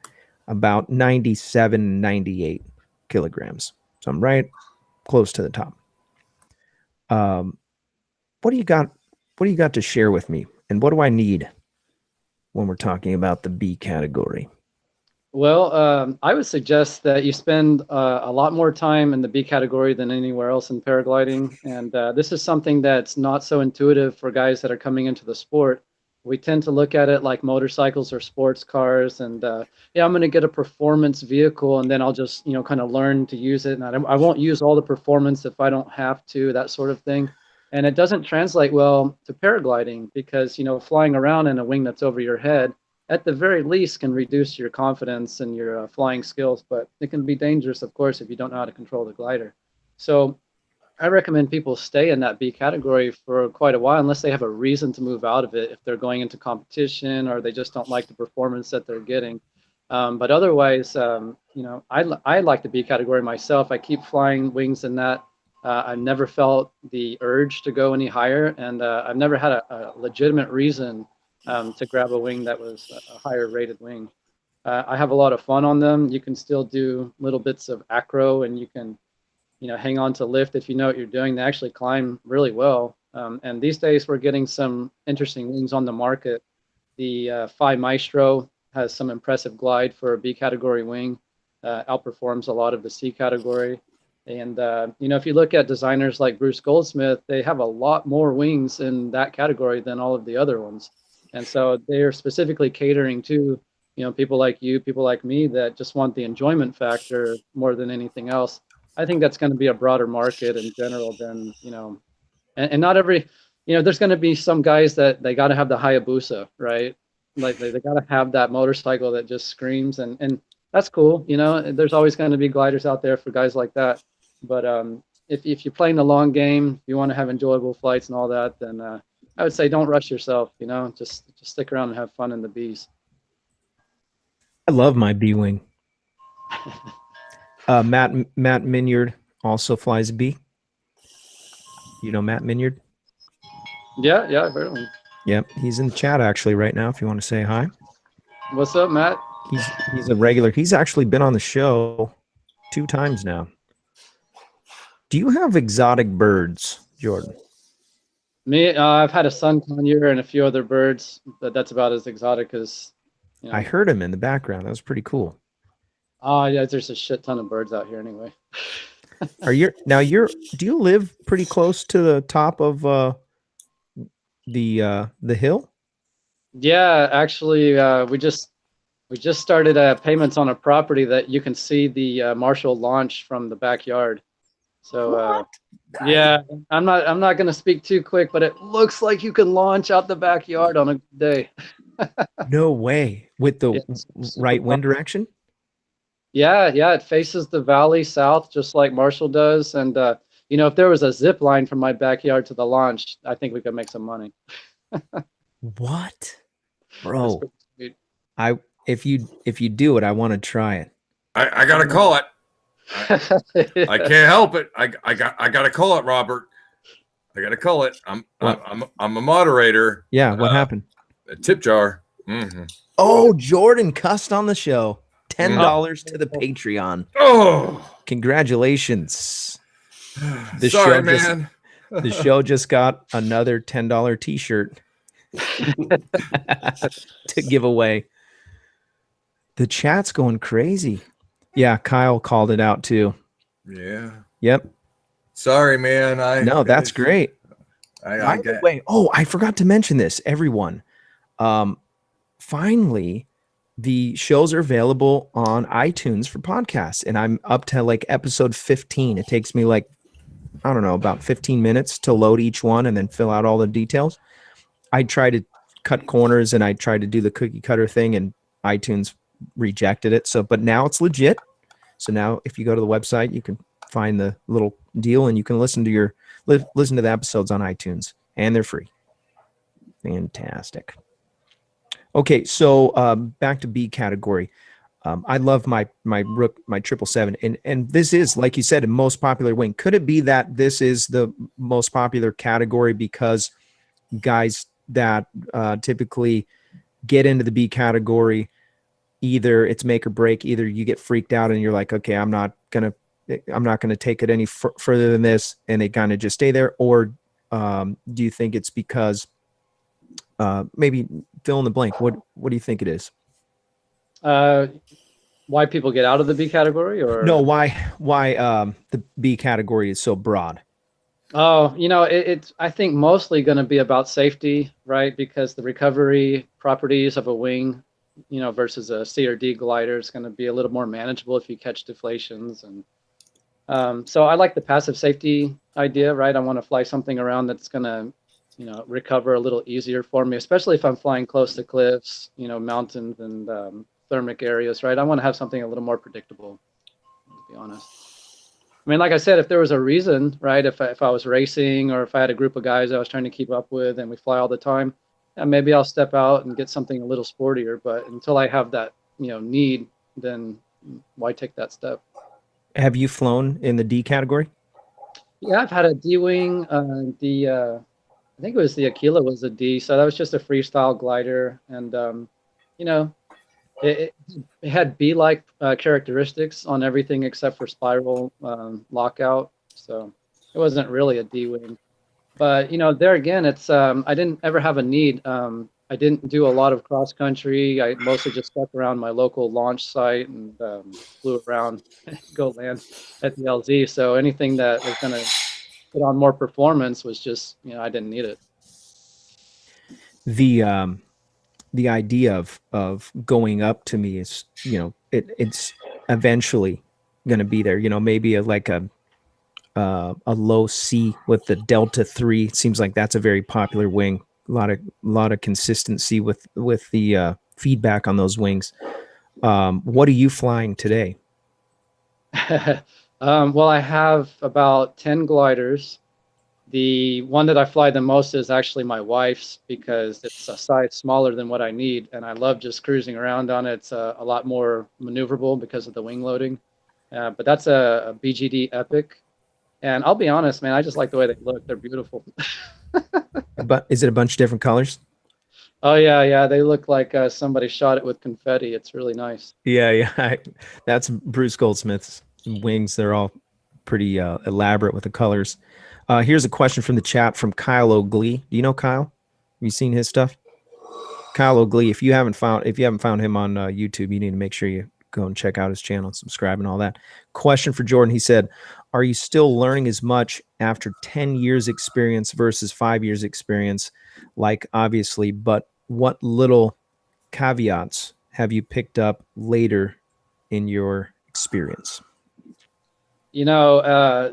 about 97 and 98 kilograms. So I'm right close to the top. What do you got? What do you got to share with me? And what do I need when we're talking about the B category? Well, I would suggest that you spend a lot more time in the B category than anywhere else in paragliding. And this is something that's not so intuitive for guys that are coming into the sport. We tend to look at it like motorcycles or sports cars. And yeah, I'm going to get a performance vehicle and then I'll just, kind of learn to use it. And I won't use all the performance if I don't have to, that sort of thing. And it doesn't translate well to paragliding because, flying around in a wing that's over your head, at the very least can reduce your confidence and your flying skills, but it can be dangerous, of course, if you don't know how to control the glider. So I recommend people stay in that B category for quite a while, unless they have a reason to move out of it, if they're going into competition or they just don't like the performance that they're getting. But otherwise, I like the B category myself. I keep flying wings in that. I've never felt the urge to go any higher, and I've never had a legitimate reason to grab a wing that was a higher rated wing. I have a lot of fun on them. You can still do little bits of acro, and you can, hang on to lift if you know what you're doing. They actually climb really well. And these days we're getting some interesting wings on the market. The Phi Maestro has some impressive glide for a B category wing, outperforms a lot of the C category. And, if you look at designers like Bruce Goldsmith, they have a lot more wings in that category than all of the other ones. And so they're specifically catering to, people like you, people like me that just want the enjoyment factor more than anything else. I think that's going to be a broader market in general than, and not every, there's going to be some guys that they got to have the Hayabusa, right? Like they got to have that motorcycle that just screams, and that's cool. There's always going to be gliders out there for guys like that. But if you're playing the long game, you want to have enjoyable flights and all that, then I would say don't rush yourself. Just stick around and have fun in the bees. I love my B wing. Matt Minyard also flies a B. You know Matt Minyard? Yeah, I've heard of him. Yep, he's in the chat actually right now. If you want to say hi. What's up, Matt? He's a regular. He's actually been on the show 2 times now. Do you have exotic birds, Jordan? Me, I've had a sun conure and a few other birds, but that's about as exotic as. I heard him in the background. That was pretty cool. Oh yeah, there's a shit ton of birds out here anyway. Do you live pretty close to the top of the hill? Yeah, actually, we just started payments on a property that you can see the Marshall launch from the backyard. So yeah, I'm not going to speak too quick, but it looks like you can launch out the backyard on a good day. No way. With the right wind direction? Yeah, it faces the valley south, just like Marshall does. And if there was a zip line from my backyard to the launch, I think we could make some money. What, bro? If you do it, I want to try it. I gotta call it. I can't help it. I gotta call it, Robert. I gotta call it. I'm a moderator. Yeah. What happened? A tip jar. Mm-hmm. Oh, Jordan cussed on the show. $10 to the Patreon. Oh, congratulations! The show just got another $10 T-shirt to give away. The chat's going crazy. Yeah, Kyle called it out too. Yeah. Yep. Sorry, man. No, that's great. By the way, I forgot to mention this, everyone. Finally, the shows are available on iTunes for podcasts, and I'm up to like episode 15. It takes me about 15 minutes to load each one and then fill out all the details. I try to cut corners and I try to do the cookie cutter thing, and iTunes rejected it. But now it's legit. So now if you go to the website, you can find the little deal and you can listen to the episodes on iTunes, and they're free. Fantastic. Okay, so back to B category. I love my Rook, my 777, and this is, like you said, a most popular wing. Could it be that this is the most popular category because guys that typically get into the B category, either it's make or break, either you get freaked out and you're like, okay, I'm not gonna take it any further than this, and they kind of just stay there, or do you think it's because maybe fill in the blank? What do you think it is? Why people get out of the B category, or no? Why the B category is so broad? Oh, it's I think mostly going to be about safety, right? Because the recovery properties of a wing, versus a C or D glider is going to be a little more manageable if you catch deflations. And so I like the passive safety idea, right? I want to fly something around that's going to, recover a little easier for me, especially if I'm flying close to cliffs, mountains and thermic areas, right? I want to have something a little more predictable, to be honest. I mean, like I said, if there was a reason, right, if I was racing, or if I had a group of guys I was trying to keep up with and we fly all the time, yeah, maybe I'll step out and get something a little sportier. But until I have that, need, then why take that step? Have you flown in the D category? Yeah, I've had a D-wing. I think it was the Aquila was a D. So that was just a freestyle glider. And, it had bee-like characteristics on everything except for spiral lockout. So it wasn't really a D-wing. But there again, it's I didn't ever have a need. I didn't do a lot of cross country. I mostly just stuck around my local launch site and flew around, go land at the LZ. So anything that was going to put on more performance was just, I didn't need it. The idea of going up to me is, it's eventually going to be there. Maybe like a low C with the Delta 3. It seems like that's a very popular wing. A lot of consistency with the feedback on those wings. What are you flying today? Well, I have about 10 gliders. The one that I fly the most is actually my wife's because it's a size smaller than what I need, and I love just cruising around on it. It's a lot more maneuverable because of the wing loading. But that's a BGD Epic. And I'll be honest, man, I just like the way they look. They're beautiful. But is it a bunch of different colors? Oh, yeah. They look like somebody shot it with confetti. It's really nice. Yeah. That's Bruce Goldsmith's wings. They're all pretty elaborate with the colors. Here's a question from the chat from Kyle O'Glee. Do you know Kyle? Have you seen his stuff? Kyle O'Glee. If you haven't found him on YouTube, you need to make sure you go and check out his channel and subscribe and all that. Question for Jordan. He said, are you still learning as much after 10 years experience versus 5 years experience? Like, obviously, but what little caveats have you picked up later in your experience?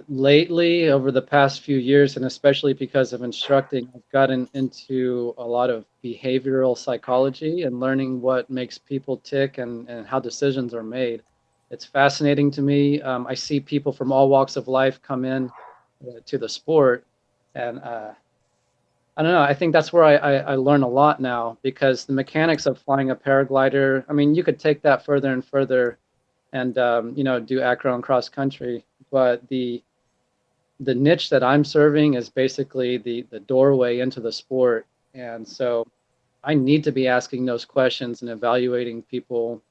Lately, over the past few years, and especially because of instructing, I've gotten into a lot of behavioral psychology and learning what makes people tick and how decisions are made. It's fascinating to me. I see people from all walks of life come in to the sport, and I don't know. I think that's where I learn a lot now, because the mechanics of flying a paraglider, I mean, you could take that further and further and do acro and cross country, but the niche that I'm serving is basically the doorway into the sport. And so I need to be asking those questions and evaluating people,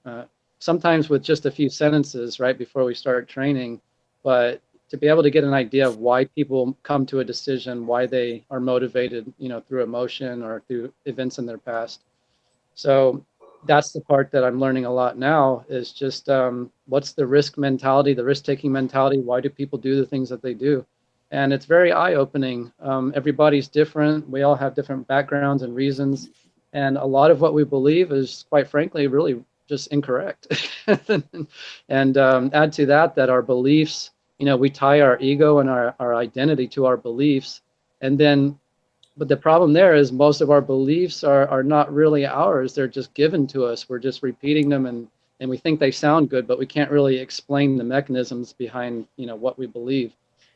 sometimes with just a few sentences right before we start training, but to be able to get an idea of why people come to a decision, why they are motivated, through emotion or through events in their past. So that's the part that I'm learning a lot now, is just what's the risk mentality, the risk-taking mentality? Why do people do the things that they do? And it's very eye-opening. Everybody's different. We all have different backgrounds and reasons. And a lot of what we believe is, quite frankly, really just incorrect. And add to that our beliefs, we tie our ego and our identity to our beliefs. And then, but the problem there is most of our beliefs are not really ours. They're just given to us. We're just repeating them, and we think they sound good, but we can't really explain the mechanisms behind, what we believe.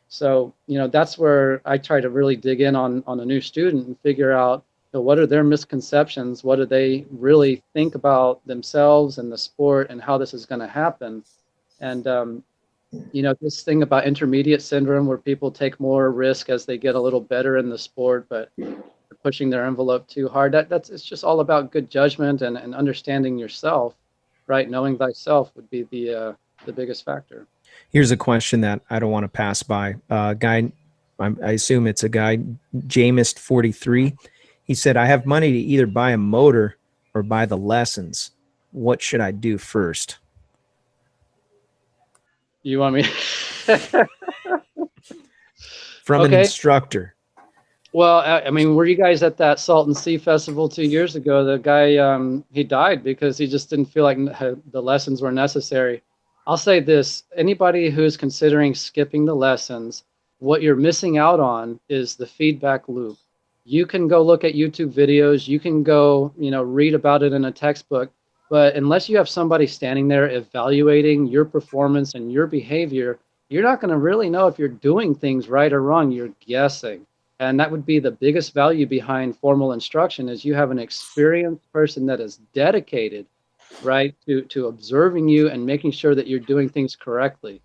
So, that's where I try to really dig in on a new student and figure out, what are their misconceptions? What do they really think about themselves and the sport and how this is going to happen? And, this thing about intermediate syndrome, where people take more risk as they get a little better in the sport, but pushing their envelope too hard, it's just all about good judgment and understanding yourself, right? Knowing thyself would be the biggest factor. Here's a question that I don't want to pass by. Guy, I assume it's a guy, Jamist 43. He said, I have money to either buy a motor or buy the lessons. What should I do first? You want me? From an instructor. Well, I mean, were you guys at that Salton Sea Festival 2 years ago? The guy, he died because he just didn't feel like the lessons were necessary. I'll say this, anybody who's considering skipping the lessons, what you're missing out on is the feedback loop. You can go look at YouTube videos, you can go, read about it in a textbook, but unless you have somebody standing there evaluating your performance and your behavior, you're not going to really know if you're doing things right or wrong. You're guessing. And that would be the biggest value behind formal instruction, is you have an experienced person that is dedicated, right, to observing you and making sure that you're doing things correctly.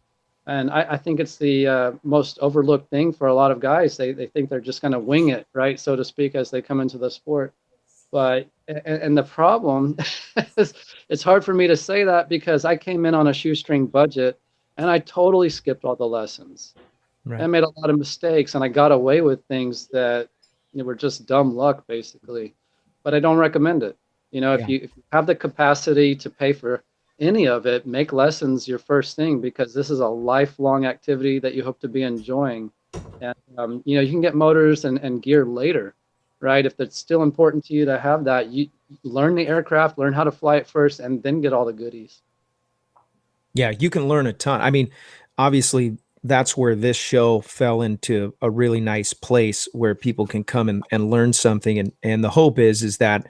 And I think it's the most overlooked thing for a lot of guys. They think they're just going to wing it, right, so to speak, as they come into the sport. But And the problem is it's hard for me to say that because I came in on a shoestring budget and I totally skipped all the lessons. Right. I made a lot of mistakes and I got away with things that were just dumb luck, basically. But I don't recommend it. If you have the capacity to pay for any of it, make lessons your first thing, because this is a lifelong activity that you hope to be enjoying. And you can get motors and gear later, right? If it's still important to you to have that, you learn the aircraft, learn how to fly it first, and then get all the goodies. Yeah, you can learn a ton. I mean, obviously, that's where this show fell into a really nice place where people can come and learn something. And the hope is that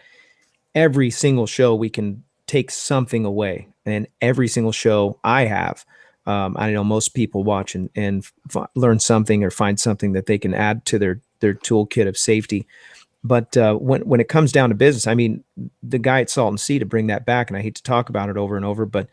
every single show we can take something away. And every single show I have, I know most people watch and learn something or find something that they can add to their toolkit of safety. But when it comes down to business, I mean, the guy at Salton Sea, to bring that back, and I hate to talk about it over and over, but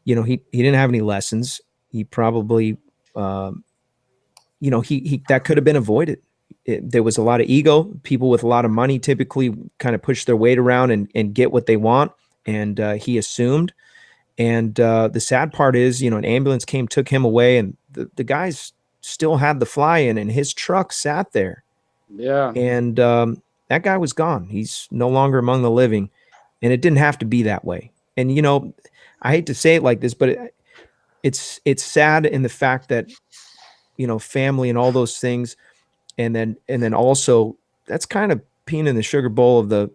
he didn't have any lessons. He probably, he that could have been avoided. There was a lot of ego. People with a lot of money typically kind of push their weight around and get what they want. And he assumed. And the sad part is, an ambulance came, took him away, and the guys still had the fly-in, and his truck sat there. Yeah. And that guy was gone. He's no longer among the living. And it didn't have to be that way. And, I hate to say it like this, but it's sad in the fact that, family and all those things. And then also that's kind of peeing in the sugar bowl of the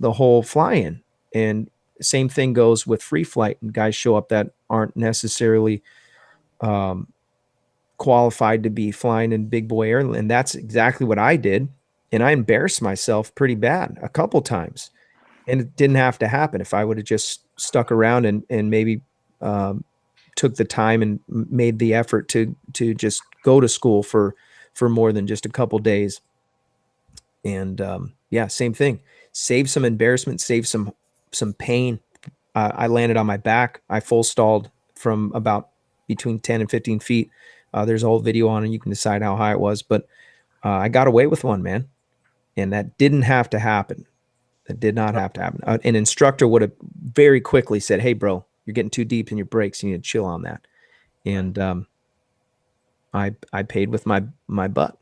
whole fly-in. And same thing goes with free flight, and guys show up that aren't necessarily qualified to be flying in big boy air. And that's exactly what I did. And I embarrassed myself pretty bad a couple times, and it didn't have to happen. If I would have just stuck around and maybe took the time and made the effort to just go to school for more than just a couple days. And same thing. Save some embarrassment, save some pain. I landed on my back. I full stalled from about between 10 and 15 feet. There's a whole video on it. You can decide how high it was, but I got away with one, man. And that didn't have to happen. That did not have to happen. An instructor would have very quickly said, "Hey, bro, you're getting too deep in your brakes. You need to chill on that." And I paid with my butt.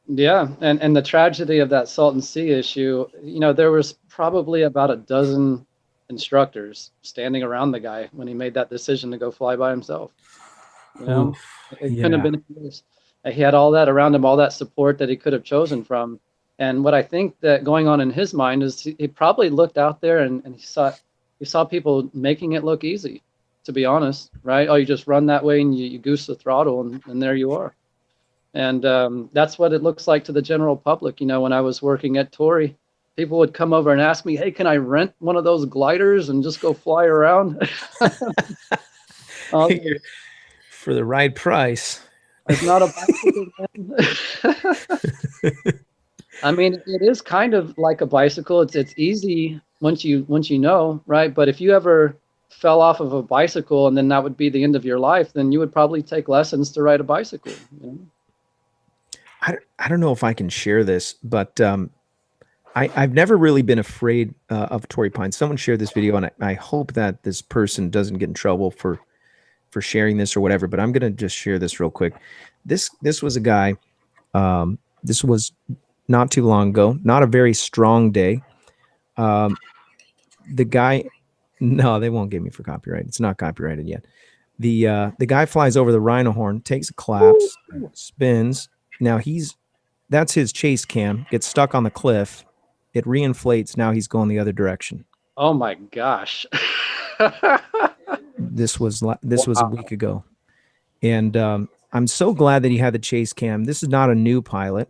Yeah, and the tragedy of that Salton Sea issue, there was probably about a dozen instructors standing around the guy when he made that decision to go fly by himself. It couldn't have been worse. He had all that around him, all that support that he could have chosen from. And what I think that going on in his mind is he probably looked out there and he saw people making it look easy, to be honest, right? Oh, you just run that way and you goose the throttle and there you are. And that's what it looks like to the general public. When I was working at Tory, people would come over and ask me, "Hey, can I rent one of those gliders and just go fly around?" For the right price. It's not a bicycle. I mean, it is kind of like a bicycle. It's easy once you know, right? But if you ever fell off of a bicycle and then that would be the end of your life, then you would probably take lessons to ride a bicycle. I don't know if I can share this, but I've never really been afraid of Torrey Pines. Someone shared this video, and I hope that this person doesn't get in trouble for sharing this or whatever, but I'm going to just share this real quick. This was a guy, this was not too long ago, not a very strong day. The guy, no, they won't get me for copyright. It's not copyrighted yet. The guy flies over the rhino horn, takes a collapse, spins. Now that's his chase cam, gets stuck on the cliff. It reinflates. Now he's going the other direction. Oh my gosh. This was a week ago. And I'm so glad that he had the chase cam. This is not a new pilot,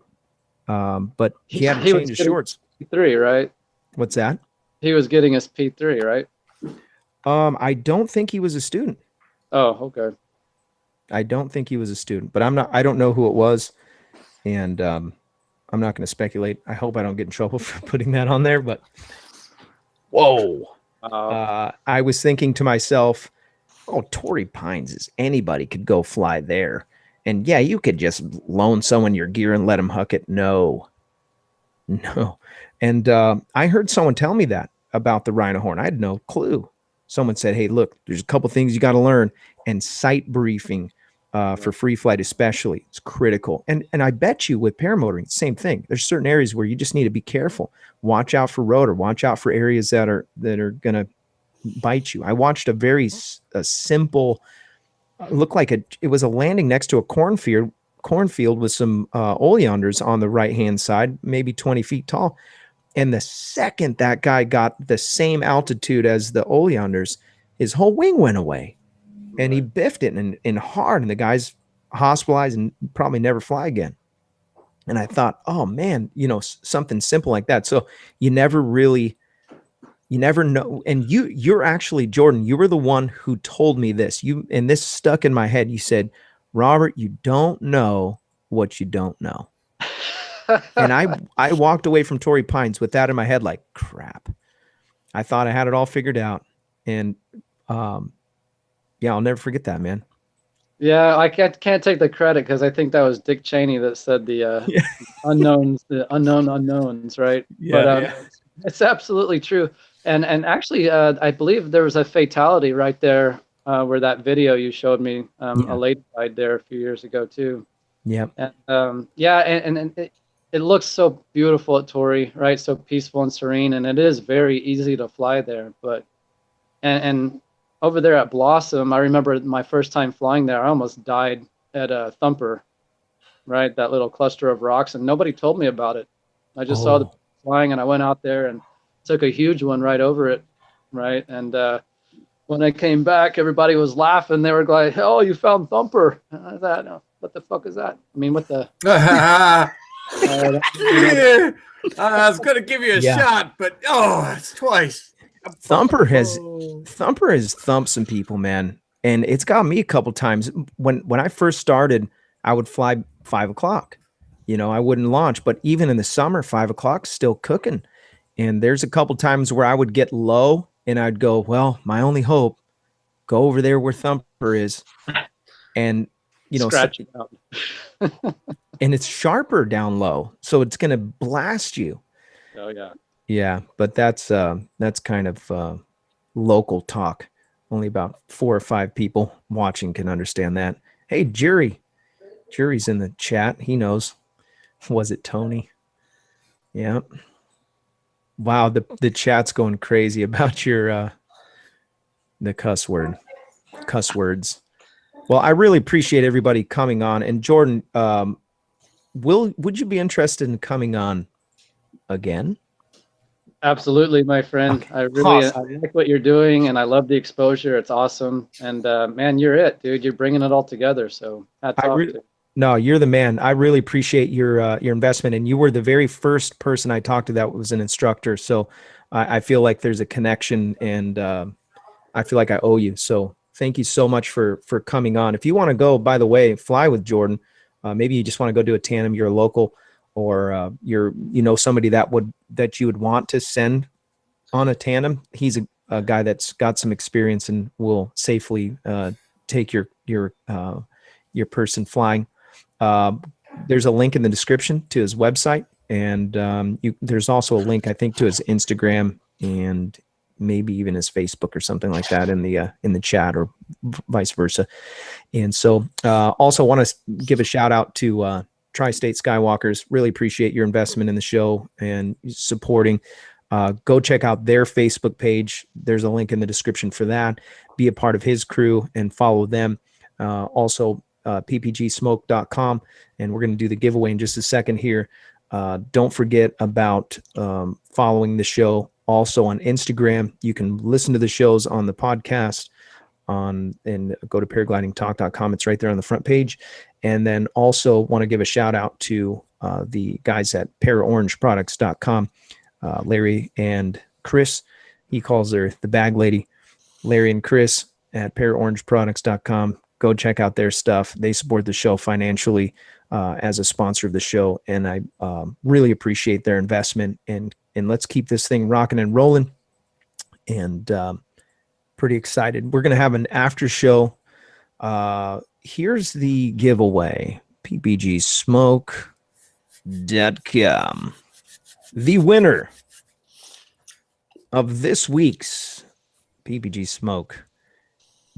but he had to change his shorts. P3, right? What's that? He was getting his P3, right? I don't think he was a student. Oh, okay. I don't think he was a student, but I don't know who it was. And I'm not going to speculate. I hope I don't get in trouble for putting that on there, but whoa. I was thinking to myself, oh, Torrey Pines anybody could go fly there. And yeah, you could just loan someone your gear and let them huck it. No. No. And I heard someone tell me that about the rhino horn. I had no clue. Someone said, hey, look, there's a couple things you got to learn, and sight briefing for free flight especially, it's critical. And I bet you with paramotoring, same thing. There's certain areas where you just need to be careful. Watch out for rotor. Watch out for areas that are going to bite you. I watched a simple, looked like it was a landing next to a cornfield with some oleanders on the right-hand side, maybe 20 feet tall. And the second that guy got the same altitude as the oleanders, his whole wing went away. And he biffed it in hard, and the guy's hospitalized and probably never fly again. And I thought, oh man, something simple like that. So you never know. And you're actually, Jordan, you were the one who told me this. And this stuck in my head. You said, Robert, you don't know what you don't know. And I walked away from Torrey Pines with that in my head, like, crap. I thought I had it all figured out. And yeah, I'll never forget that, man. Yeah, I can't take the credit because I think that was Dick Cheney that said the unknowns, the unknown unknowns, right? Yeah, but it's absolutely true. And actually, I believe there was a fatality right there where that video you showed me, a lady died there a few years ago too. Yeah. And it looks so beautiful at Torrey, right? So peaceful and serene, and it is very easy to fly there. But and over there at Blossom, I remember my first time flying there, I almost died at a Thumper, right? That little cluster of rocks, and nobody told me about it. I just saw the flying, and I went out there and took a huge one right over it, right? And when I came back, everybody was laughing. They were like, "Oh, you found Thumper." And I thought, "No, what the fuck is that?" I mean, what the? I was going to give you a shot, but it's twice. Thumper has thumped some people, man. And it's got me a couple times. When I first started, I would fly 5 o'clock. I wouldn't launch, but even in the summer, 5 o'clock still cooking. And there's a couple times where I would get low and I'd go, well, my only hope, go over there where Thumper is. And scratch it out. And it's sharper down low, so it's going to blast you. Oh yeah. Yeah, but that's kind of local talk. Only about 4 or 5 people watching can understand that. Hey, Jury's in the chat. He knows. Was it Tony? Yeah. Wow, the chat's going crazy about your the cuss words. Well, I really appreciate everybody coming on. And Jordan, would you be interested in coming on again? Absolutely, my friend. Okay. I like what you're doing, and I love the exposure. It's awesome. And man, you're it, dude. You're bringing it all together. So hats off to you. No, you're the man. I really appreciate your investment, and you were the very first person I talked to that was an instructor. So I feel like there's a connection, and I feel like I owe you. So thank you so much for coming on. If you want to go, by the way, fly with Jordan, maybe you just want to go do a tandem. You're a local, or somebody that you would want to send on a tandem. He's a guy that's got some experience and will safely take your person flying. There's a link in the description to his website, and there's also a link, I think, to his Instagram and maybe even his Facebook or something like that in the chat, or vice versa. And so also want to give a shout out to Tri-State Skywalkers. Really appreciate your investment in the show and supporting. Go check out their Facebook page. There's a link in the description for that. Be a part of his crew and follow them. Also ppgsmoke.com, and we're going to do the giveaway in just a second here. Don't forget about following the show also on Instagram. You can listen to the shows on the podcast and go to paraglidingtalk.com. It's right there on the front page. And then also want to give a shout out to the guys at paraorangeproducts.com, Larry and Chris. He calls her the bag lady. Larry and Chris at paraorangeproducts.com. Go check out their stuff. They support the show financially as a sponsor of the show, and I really appreciate their investment. And let's keep this thing rocking and rolling. And pretty excited. We're going to have an after show. Here's the giveaway. PPGsmoke.com. The winner of this week's PPG Smoke,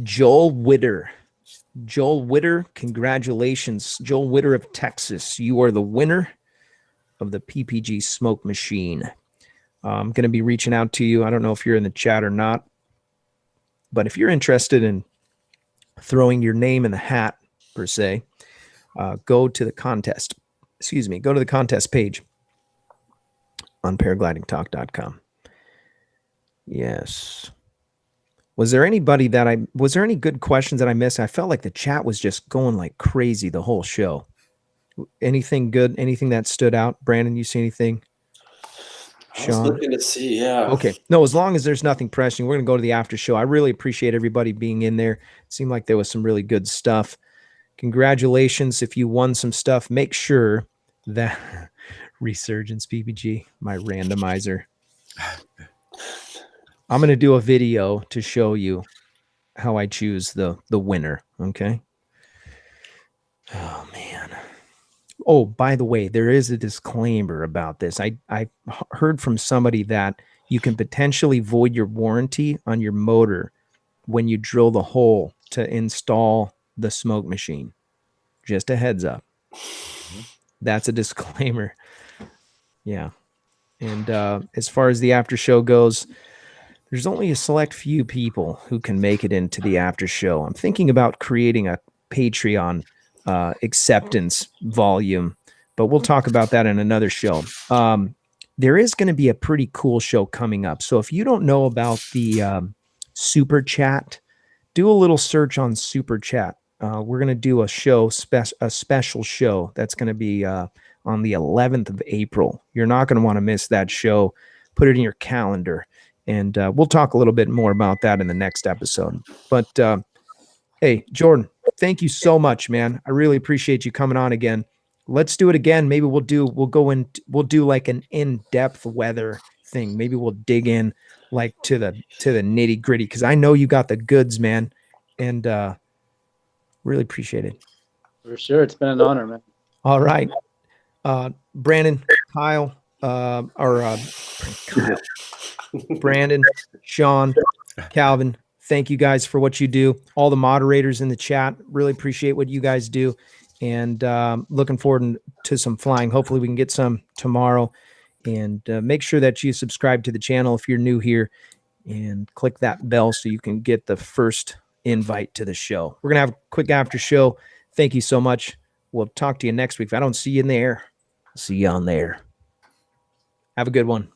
Joel Witter. Joel Witter, congratulations. Joel Witter of Texas. You are the winner of the PPG Smoke Machine. I'm going to be reaching out to you. I don't know if you're in the chat or not, but if you're interested in throwing your name in the hat, per se, go to the contest. Go to the contest page on paraglidingtalk.com. Yes. Was there any good questions that I missed? I felt like the chat was just going like crazy the whole show. Anything good? Anything that stood out? Brandon, you see anything? I was looking to see, yeah. Okay. No, as long as there's nothing pressing, we're going to go to the after show. I really appreciate everybody being in there. It seemed like there was some really good stuff. Congratulations. If you won some stuff, make sure that Resurgence PPG, my randomizer. I'm going to do a video to show you how I choose the winner. Okay. Oh, man. Oh, by the way, there is a disclaimer about this. I heard from somebody that you can potentially void your warranty on your motor when you drill the hole to install the smoke machine. Just a heads up. That's a disclaimer. Yeah. And as far as the after show goes, there's only a select few people who can make it into the after show. I'm thinking about creating a Patreon acceptance volume, but we'll talk about that in another show. There is going to be a pretty cool show coming up. So if you don't know about the super chat, do a little search on super chat. We're going to do a show, a special show that's going to be on the 11th of April. You're not going to want to miss that show. Put it in your calendar. And we'll talk a little bit more about that in the next episode. But hey, Jordan, thank you so much, man. I really appreciate you coming on again. Let's do it again. Maybe we'll do like an in-depth weather thing. Maybe we'll dig in like to the nitty gritty, because I know you got the goods, man. And really appreciate it. For sure. It's been an honor, man. All right. Brandon, Kyle, Brandon, Sean, Calvin, thank you guys for what you do. All the moderators in the chat, really appreciate what you guys do. And looking forward to some flying. Hopefully we can get some tomorrow. And make sure that you subscribe to the channel if you're new here, and click that bell so you can get the first invite to the show. We're going to have a quick after show. Thank you so much. We'll talk to you next week. If I don't see you in there, I'll see you on there. Have a good one.